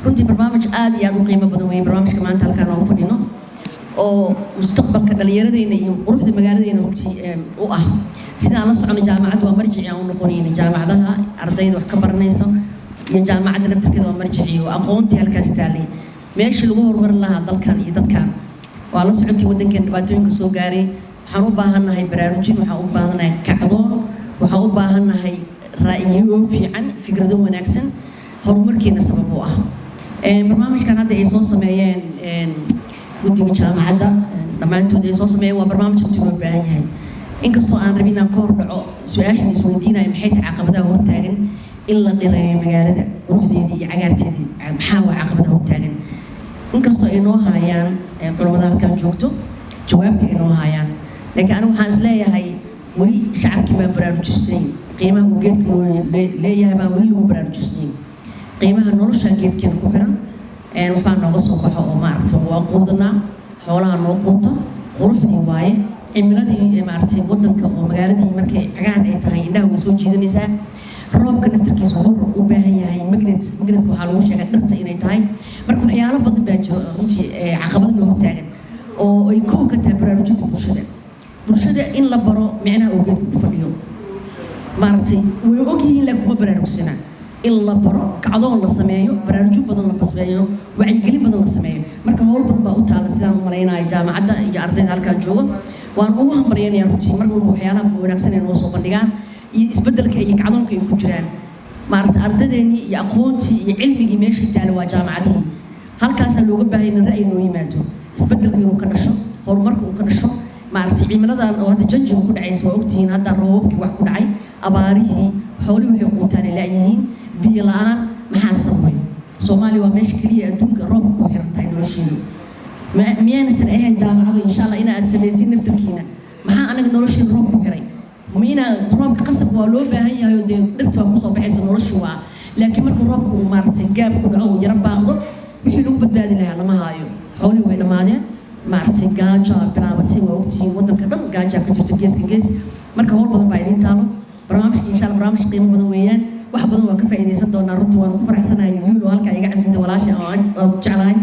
runtii barnaamij aad iyo aad u qiimo badan weeye barnaamijka maanta halkaan aan u fadhino oo mustaqbalka dhalinyaradeena iyo quruxda magaaladeena runtii u ah sidaan la socono jaamacaddu waa marjici aan u noqonayna jaamacadaha ardayda wax ka baranayso iyo jaamacadda naftirkeeda waa marjici oo aqoontii halkaas taalay meeshii lagu horumarin lahaa dalkan iyo dadkan waa la socotay waddankeena dhibaatooyinka soo gaaray waxaan u baahannahay baraarujin waxaan u baahannahay kacdoon waxaan u baahannahay ra'yiyo fiican fikrado wanaagsan horumarkeena sabab u ah barnaamijkan hadda ay soo sameeyeen guddiga jaamacadda dhammaantood ay soo sameeyeen waa barnaamij runtii loo baahan yahay inkastoo aan rabin inaan ka hor dhaco su-aashan isweydiinayo maxay tahay caqabadaha hortaagan in la dhireeyo magaalada quruxdeedii iyo cagaarteedii maxaa waa caqabadaha hortaagan inkastoo ay noo haayaan culamada halkan joogto jawaabta ay noo haayaan laakiin anigu waxaan is leeyahay weli shacabkii baan baraarujisnayn qiimaha uu geedka leeyahay baan weli lagu baraarujisnayn qiimaha nolosha geedkeena ku xiran waxbaa nooga soo baxo oo maaragtay waa quudanaa xoolaha noo quuto quruxdii waaye cimiladii maaragtay waddanka oo magaaladii markay cagaar ay tahay indhaha way soo jiidanaysaa roobka naftarkiisa wuxuu u baahan yahay magnetka waxaa lagu sheegay dhirta inay tahay marka waxyaalo badan baa jiro runtii caqabad noo hortaagan oo ay kow ka tahay baraarujinta bulshada in la baro micnaha uu geedku ku fadhiyo maaragtay way ogyihiin laakiin kuma baraarugsana in la baro kacdoon la sameeyo baraarujo badan la sameeyo wacyigelin badan la sameeyo marka howl badan baa u taala sidaan u malaynayo jaamacadda iyo ardayda halkaan jooga waan ugu hambaryanayaa runtii mar walba waxyaalaha wanaagsan ay noo soo bandhigaan iyo isbeddelka iyo kacdoonka ay ku jiraan maaragtay ardadeennii iyo aqoontii iyo cilmigii meeshii taala waa jaamacadihii halkaasaa looga baahay in ra'yi noo yimaado isbeddelka inuu ka dhasho horumarka uu ka dhasho maaragtay cimiladan oo hadda janjiga ku dhacaysa waa ogtihiin hadda roobabkii wax ku dhacay abaarihii xoolihii waxay quutaan la'yihiin biyo la'aan maxaa sababay soomaaliya waa meesha keliya adduunka roobka ku xiran tahay nolosheedu miyaynasan ahayn jaamacado insha allah inaad samaysin naftarkiina maxaa anaga nolosheeda roob ku xiray mina roobka qasab waa loo baahan yahay oo dee dhirta waa kusoo baxaysa noloshii waa laakiin marka roobka uu maaragtay gaab ku dhaco uu yaro baaqdo wixii lagu badbaadi lahaa lama haayo xoolihii way dhammaadeen maaragtay gaajo bilaabatay waa ogtihiin waddanka dhan gaajaa ka jirta geeska gees marka howl badan baa idiin taalo barnaamijka insha allah barnaamij qiimo badan weeyaan wax badan waa ka faa'iidaysan doonaa runtii waan ku faraxsanahay wiil oo halkaa iga casuumtay walaasha oo jeclahay